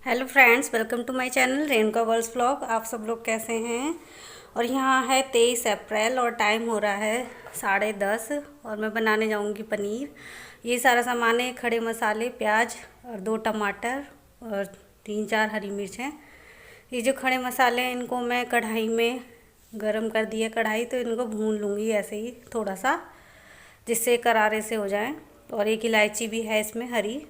Hello friends, welcome to my channel Renuka girls vlog. आप सब लोग कैसे हैं। और यहाँ है 23 अप्रैल और टाइम हो रहा है 10:30 और मैं बनाने जाऊँगी पनीर। ये सारा सामान है, खड़े मसाले, प्याज और 2 टमाटर और 3-4 हरी मिर्च हैं। ये जो खड़े मसाले हैं इनको मैं कढ़ाई में गरम कर दिया कढ़ाई, तो इनको भून लूँगी ऐसे ही थोड़ा सा, जिससे करारे से हो जाए। और एक इलायची भी है इसमें हरी।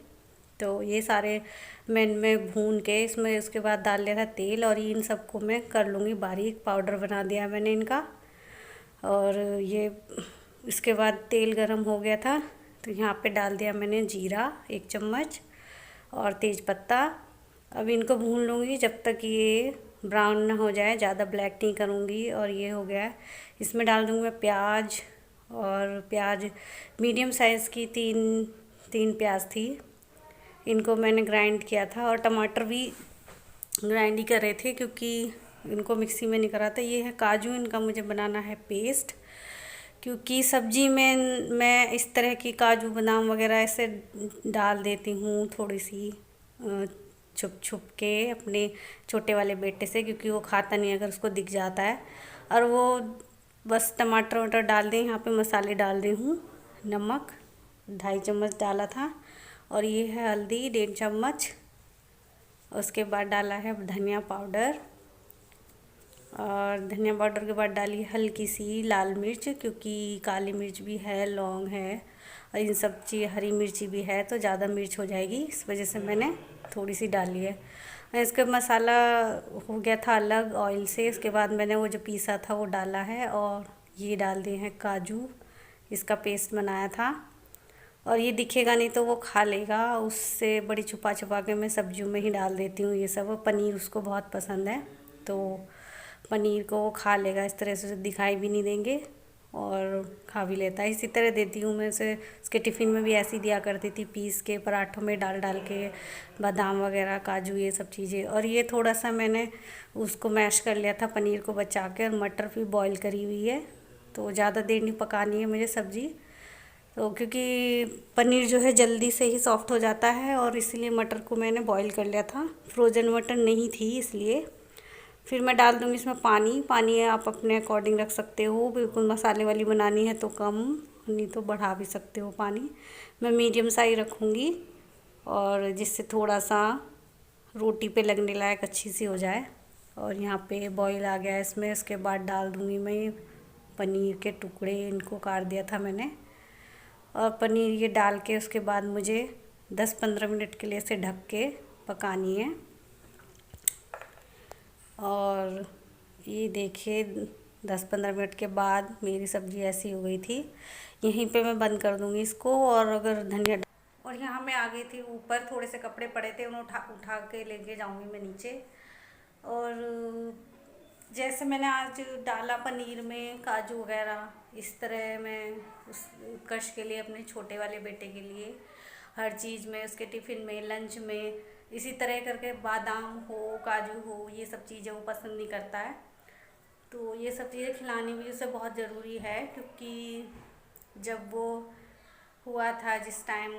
तो ये सारे मैं भून के इसमें उसके बाद डाल लिया था तेल, और इन सबको मैं कर लूँगी बारीक, पाउडर बना दिया मैंने इनका। और ये इसके बाद तेल गरम हो गया था तो यहाँ पे डाल दिया मैंने जीरा 1 चम्मच और तेज पत्ता। अब इनको भून लूँगी जब तक ये ब्राउन ना हो जाए, ज़्यादा ब्लैक नहीं करूँगी। और ये हो गया, इसमें डाल दूँगी मैं प्याज। और प्याज मीडियम साइज़ की तीन प्याज थी, इनको मैंने ग्राइंड किया था। और टमाटर भी ग्राइंड ही कर रहे थे क्योंकि इनको मिक्सी में नहीं करा था। ये है काजू, इनका मुझे बनाना है पेस्ट, क्योंकि सब्जी में मैं इस तरह की काजू बादाम वगैरह ऐसे डाल देती हूँ थोड़ी सी छुप छुप के अपने छोटे वाले बेटे से, क्योंकि वो खाता नहीं अगर उसको दिख जाता है। और वो बस टमाटर वमाटर डाल दें। यहाँ पे मसाले डाल रही हूँ, नमक 2.5 चम्मच डाला था, और ये है हल्दी 1.5 चम्मच। उसके बाद डाला है धनिया पाउडर, और धनिया पाउडर के बाद डाली हल्की सी लाल मिर्च, क्योंकि काली मिर्च भी है, लौंग है और इन सब चीज़ हरी मिर्ची भी है तो ज़्यादा मिर्च हो जाएगी, इस वजह से मैंने थोड़ी सी डाली है। इसका मसाला हो गया था अलग ऑयल से। इसके बाद मैंने वो जो पीसा था वो डाला है, और ये डाल दिए हैं काजू, इसका पेस्ट बनाया था। और ये दिखेगा नहीं तो वो खा लेगा, उससे बड़ी छुपा छुपा के मैं सब्जियों में ही डाल देती हूँ ये सब। पनीर उसको बहुत पसंद है तो पनीर को वो खा लेगा, इस तरह से दिखाई भी नहीं देंगे और खा भी लेता है। इसी तरह देती हूँ मैं उसे। उसके टिफ़िन में भी ऐसी दिया करती थी, पीस के पराठों में डाल डाल के, बादाम वगैरह, काजू, ये सब चीज़ें। और ये थोड़ा सा मैंने उसको मैश कर लिया था पनीर को बचा के, और मटर भी बॉईल करी हुई है, तो ज़्यादा देर नहीं पकानी है मुझे सब्ज़ी। तो क्योंकि पनीर जो है जल्दी से ही सॉफ्ट हो जाता है, और इसीलिए मटर को मैंने बॉईल कर लिया था। फ्रोज़न मटर नहीं थी इसलिए। फिर मैं डाल दूँगी इसमें पानी। पानी आप अपने अकॉर्डिंग रख सकते हो, बिल्कुल मसाले वाली बनानी है तो कम, नहीं तो बढ़ा भी सकते हो पानी। मैं मीडियम सा ही रखूँगी, और जिससे थोड़ा सा रोटी पे लगने लायक अच्छी सी हो जाए। और यहाँ पे बॉईल आ गया इसमें। इसके बाद डाल दूँगी मैं पनीर के टुकड़े, इनको काट दिया था मैंने। और पनीर ये डाल के उसके बाद मुझे 10-15 मिनट के लिए इसे ढक के पकानी है। और ये देखिए 10-15 मिनट के बाद मेरी सब्ज़ी ऐसी हो गई थी। यहीं पे मैं बंद कर दूँगी इसको। और अगर धनिया, और यहाँ मैं आ गई थी ऊपर, थोड़े से कपड़े पड़े थे, उन्हें उठा उठा के लेके जाऊँगी मैं नीचे। और जैसे मैंने आज डाला पनीर में काजू वगैरह, इस तरह मैं उस उत्कर्ष के लिए, अपने छोटे वाले बेटे के लिए, हर चीज़ में, उसके टिफ़िन में, लंच में, इसी तरह करके बादाम हो, काजू हो, ये सब चीज़ें वो पसंद नहीं करता है। तो ये सब चीज़ें खिलानी भी उसे बहुत ज़रूरी है, क्योंकि जब वो हुआ था, जिस टाइम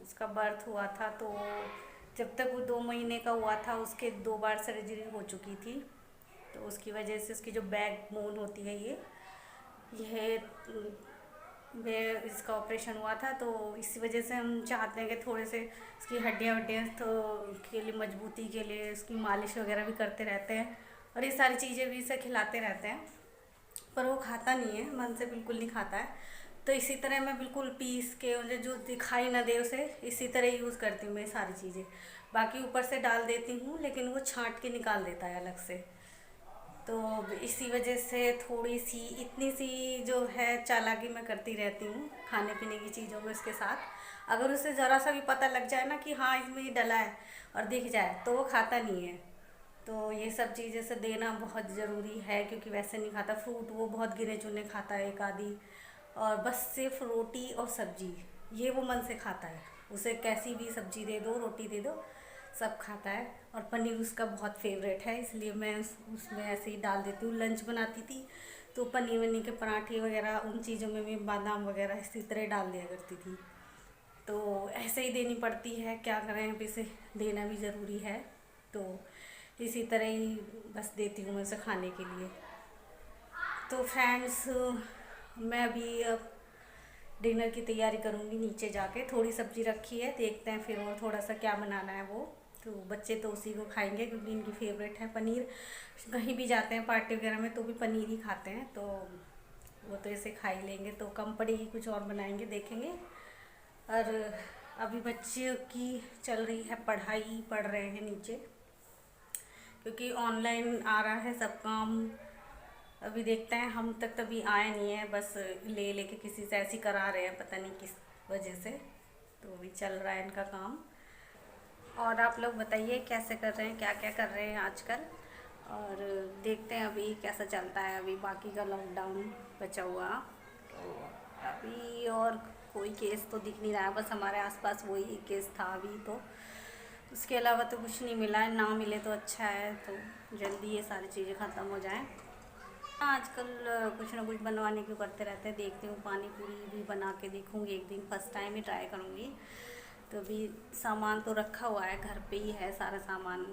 उसका बर्थ हुआ था, तो जब तक वो 2 महीने का हुआ था उसके 2 बार सर्जरी हो चुकी थी। तो उसकी वजह से उसकी जो बैक बोन होती है, यह में इसका ऑपरेशन हुआ था। तो इसी वजह से हम चाहते हैं कि थोड़े से इसकी हड्डियाँ वड्डियाँ तो के लिए, मजबूती के लिए इसकी मालिश वगैरह भी करते रहते हैं, और ये सारी चीज़ें भी इसे खिलाते रहते हैं। पर वो खाता नहीं है, मन से बिल्कुल नहीं खाता है। तो इसी तरह मैं बिल्कुल पीस के, उन्हें जो दिखाई ना दे उसे, इसी तरह यूज़ करती हूँ मैं सारी चीज़ें। बाकी ऊपर से डाल देती हूँ, लेकिन वो छांट के निकाल देता है अलग से। तो इसी वजह से थोड़ी सी, इतनी सी जो है चालाकी मैं करती रहती हूँ खाने पीने की चीज़ों में उसके साथ। अगर उसे ज़रा सा भी पता लग जाए ना कि हाँ इसमें ये डला है, और दिख जाए, तो वो खाता नहीं है। तो ये सब चीज़ें से देना बहुत ज़रूरी है, क्योंकि वैसे नहीं खाता। फ्रूट वो बहुत गिने चुने खाता है, एक आधी, और बस सिर्फ रोटी और सब्जी, ये वो मन से खाता है। उसे कैसी भी सब्जी दे दो, रोटी दे दो, सब खाता है। और पनीर उसका बहुत फेवरेट है, इसलिए मैं उसमें ऐसे ही डाल देती हूँ। लंच बनाती थी तो पनीर वनीर के पराठे वगैरह, उन चीज़ों में भी बादाम वगैरह इसी तरह डाल दिया करती थी। तो ऐसे ही देनी पड़ती है, क्या करें, अब इसे देना भी ज़रूरी है। तो इसी तरह ही बस देती हूँ मैं उसे खाने के लिए। तो फ्रेंड्स, मैं अभी अब डिनर की तैयारी करूँगी नीचे जाके। थोड़ी सब्ज़ी रखी है, देखते हैं फिर और थोड़ा सा क्या बनाना है वो। तो बच्चे तो उसी को खाएंगे क्योंकि इनकी फेवरेट है पनीर। कहीं भी जाते हैं पार्टी वगैरह में तो भी पनीर ही खाते हैं, तो वो तो इसे खा ही लेंगे। तो कम पड़ेगी, कुछ और बनाएंगे, देखेंगे। और अभी बच्चे की चल रही है पढ़ाई, पढ़ रहे हैं नीचे, क्योंकि ऑनलाइन आ रहा है सब काम। अभी देखते हैं, हम तक तभी आए नहीं है, बस ले लेके किसी से ऐसी करा रहे हैं, पता नहीं किस वजह से। तो अभी चल रहा है इनका काम। और आप लोग बताइए कैसे कर रहे हैं, क्या क्या कर रहे हैं आजकल। और देखते हैं अभी कैसा चलता है। अभी बाकी का लॉकडाउन बचा हुआ, तो अभी और कोई केस तो दिख नहीं रहा है, बस हमारे आसपास वही एक केस था अभी। तो उसके अलावा तो कुछ नहीं मिला है, ना मिले तो अच्छा है, तो जल्दी ये सारी चीज़ें ख़त्म हो जाएं। आजकल कुछ ना कुछ बनवाने क्यों करते रहते हैं। देखती हूँ पानी पूरी भी बना के देखूँगी एक दिन, फर्स्ट टाइम ही ट्राई करूँगी। तो अभी सामान तो रखा हुआ है, घर पे ही है सारा सामान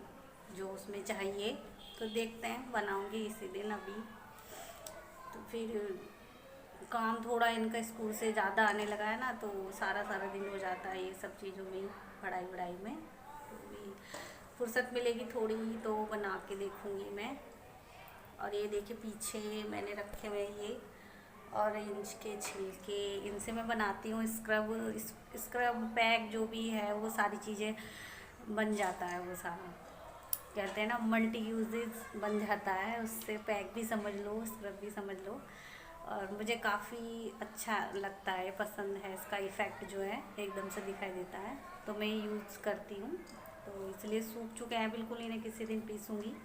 जो उसमें चाहिए। तो देखते हैं, बनाऊँगी इसी दिन अभी। तो फिर काम थोड़ा इनका स्कूल से ज़्यादा आने लगा है ना, तो सारा सारा दिन हो जाता है ये सब चीज़ों में, पढ़ाई वढ़ाई में। तो भी फुर्सत मिलेगी थोड़ी ही तो बना के देखूँगी मैं। और ये देखिए पीछे मैंने रखे हुए ये ऑरेंज के छिलके, इनसे मैं बनाती हूँ स्क्रब पैक जो भी है, वो सारी चीज़ें बन जाता है। वो सारा कहते हैं ना मल्टी यूजेस बन जाता है उससे, पैक भी समझ लो, स्क्रब भी समझ लो। और मुझे काफ़ी अच्छा लगता है, पसंद है। इसका इफ़ेक्ट जो है एकदम से दिखाई देता है, तो मैं यूज़ करती हूँ। तो इसलिए सूख चुके हैं बिल्कुल, इन्हें किसी दिन पीसूँगी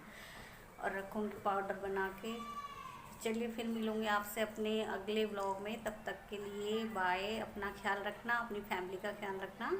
और रखूँगी पाउडर बना के। चलिए फिर मिलूँगी आपसे अपने अगले व्लॉग में, तब तक के लिए बाय। अपना ख्याल रखना, अपनी फैमिली का ख्याल रखना।